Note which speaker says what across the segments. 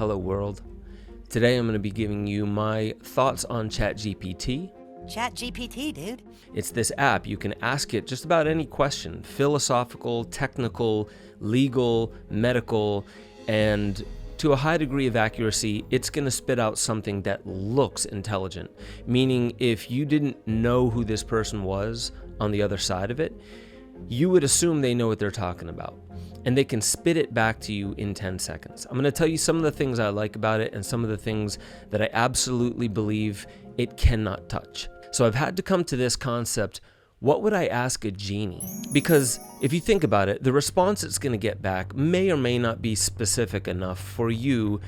Speaker 1: Hello world. Today I'm going to be giving you my thoughts on ChatGPT.
Speaker 2: ChatGPT, dude.
Speaker 1: It's this app. You can ask it just about any question, philosophical, technical, legal, medical, and to a high degree of accuracy, it's going to spit out something that looks intelligent. Meaning if you didn't know who this person was on the other side of it, you would assume they know what they're talking about. And they can spit it back to you in 10 seconds. I'm going to tell you some of the things I like about it and some of the things that I absolutely believe it cannot touch. So I've had to come to this concept, what would I ask a genie? Because if you think about it, the response it's going to get back may or may not be specific enough for you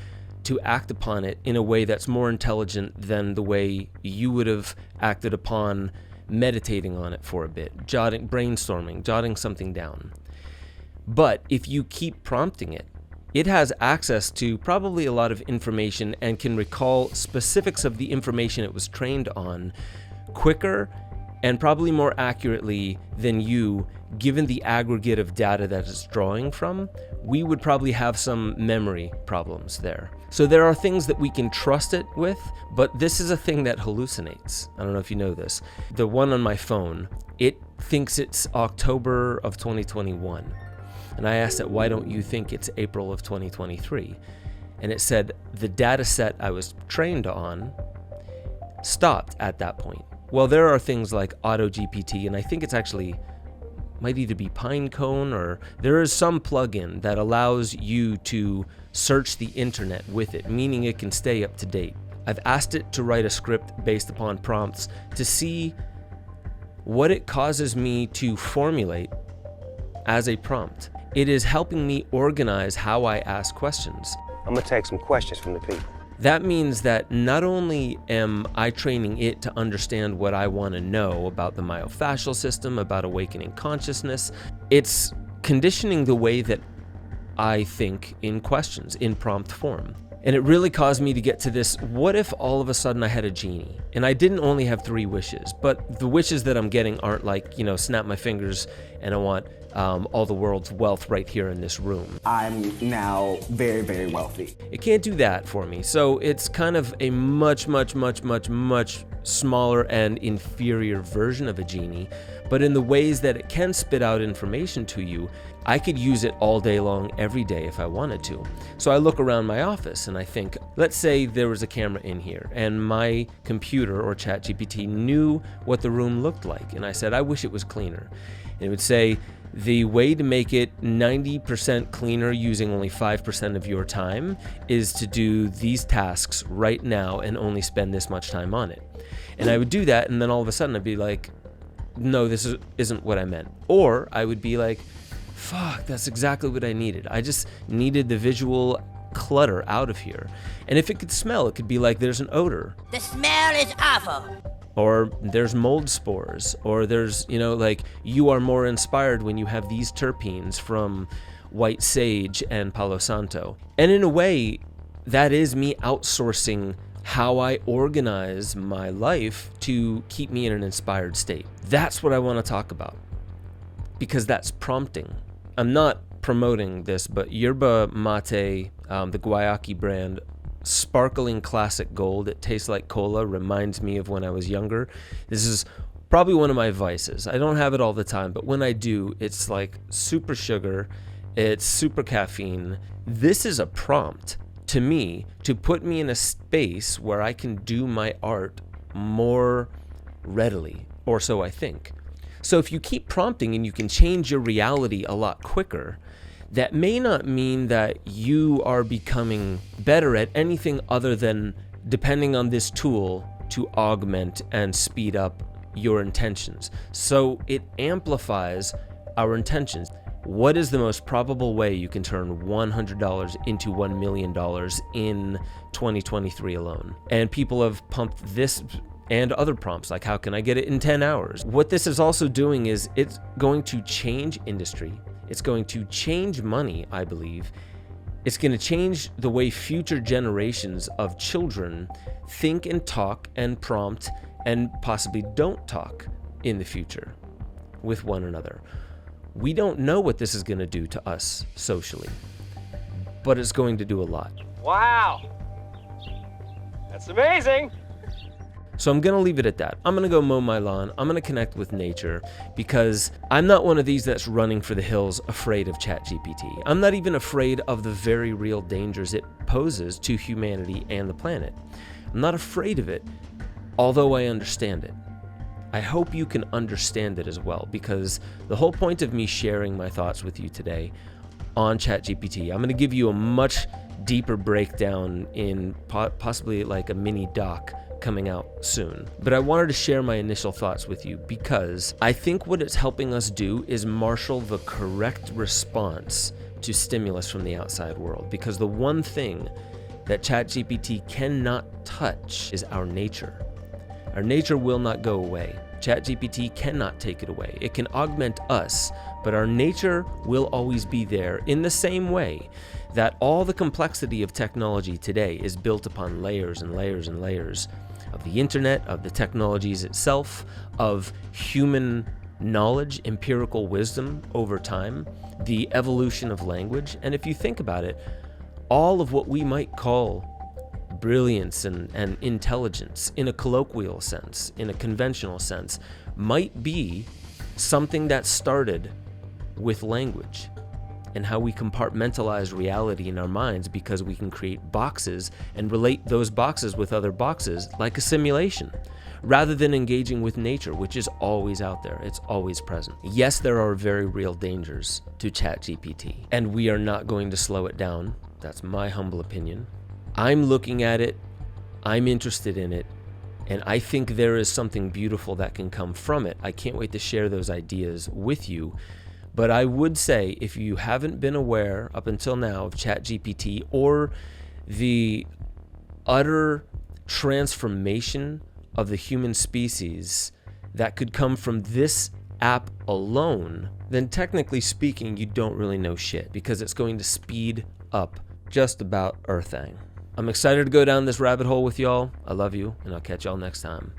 Speaker 1: to act upon it in a way that's more intelligent than the way you would have acted upon meditating on it for a bit, brainstorming, jotting something down. But if you keep prompting it, it has access to probably a lot of information and can recall specifics of the information it was trained on quicker and probably more accurately than you, given the aggregate of data that it's drawing from. We would probably have some memory problems there. So there are things that we can trust it with, but this is a thing that hallucinates. I don't know if you know this. The one on my phone, it thinks it's October of 2021. And I asked it, why don't you think it's April of 2023? And it said the data set I was trained on stopped at that point. Well, there are things like AutoGPT, and I think it's actually might either be Pinecone, or there is some plugin that allows you to search the internet with it, meaning it can stay up to date. I've asked it to write a script based upon prompts to see what it causes me to formulate as a prompt. It is helping me organize how I ask questions.
Speaker 3: I'm gonna take some questions from the people.
Speaker 1: That means that not only am I training it to understand what I want to know about the myofascial system, about awakening consciousness, it's conditioning the way that I think in questions, in prompt form. And it really caused me to get to this, what if all of a sudden I had a genie? And I didn't only have 3 wishes, but the wishes that I'm getting aren't like, snap my fingers and I want all the world's wealth right here in this room.
Speaker 4: I'm now very, very wealthy.
Speaker 1: It can't do that for me. So it's kind of a much smaller and inferior version of a genie. But in the ways that it can spit out information to you, I could use it all day long, every day if I wanted to. So I look around my office and I think, let's say there was a camera in here and my computer or ChatGPT knew what the room looked like. And I said, I wish it was cleaner. And it would say, the way to make it 90% cleaner using only 5% of your time is to do these tasks right now and only spend this much time on it. And I would do that, and then all of a sudden I'd be like, no, this isn't what I meant. Or I would be like, fuck, that's exactly what I needed. I just needed the visual clutter out of here. And if it could smell, it could be like, there's an odor.
Speaker 2: The smell is awful.
Speaker 1: Or there's mold spores, or there's, you are more inspired when you have these terpenes from white sage and Palo Santo. And in a way, that is me outsourcing how I organize my life to keep me in an inspired state. That's what I want to talk about, because that's prompting. I'm not promoting this, but yerba mate, the Guayaki brand, sparkling classic gold. It tastes like cola, reminds me of when I was younger. This is probably one of my vices. I don't have it all the time, but when I do, it's like super sugar, it's super caffeine. This is a prompt to me to put me in a space where I can do my art more readily, or so I think. So if you keep prompting and you can change your reality a lot quicker, that may not mean that you are becoming better at anything other than depending on this tool to augment and speed up your intentions. So it amplifies our intentions. What is the most probable way you can turn $100 into $1 million in 2023 alone? And people have pumped this and other prompts, like how can I get it in 10 hours? What this is also doing is it's going to change industry. It's going to change money, I believe. It's going to change the way future generations of children think and talk and prompt and possibly don't talk in the future with one another. We don't know what this is going to do to us socially, but it's going to do a lot.
Speaker 5: Wow. That's amazing.
Speaker 1: So I'm going to leave it at that. I'm going to go mow my lawn. I'm going to connect with nature because I'm not one of these that's running for the hills afraid of ChatGPT. I'm not even afraid of the very real dangers it poses to humanity and the planet. I'm not afraid of it, although I understand it. I hope you can understand it as well, because the whole point of me sharing my thoughts with you today on ChatGPT, I'm going to give you a much deeper breakdown in possibly like a mini doc coming out soon. But I wanted to share my initial thoughts with you because I think what it's helping us do is marshal the correct response to stimulus from the outside world. Because the one thing that ChatGPT cannot touch is our nature. Our nature will not go away. ChatGPT cannot take it away. It can augment us, but our nature will always be there in the same way that all the complexity of technology today is built upon layers and layers and layers of the internet, of the technologies itself, of human knowledge, empirical wisdom over time, the evolution of language. And if you think about it, all of what we might call brilliance and intelligence in a colloquial sense, in a conventional sense, might be something that started with language and how we compartmentalize reality in our minds because we can create boxes and relate those boxes with other boxes like a simulation, rather than engaging with nature, which is always out there. It's always present. Yes, there are very real dangers to ChatGPT, and we are not going to slow it down. That's my humble opinion. I'm looking at it, I'm interested in it, and I think there is something beautiful that can come from it. I can't wait to share those ideas with you. But I would say, if you haven't been aware up until now of ChatGPT or the utter transformation of the human species that could come from this app alone, then technically speaking, you don't really know shit, because it's going to speed up just about everything. I'm excited to go down this rabbit hole with y'all. I love you, and I'll catch y'all next time.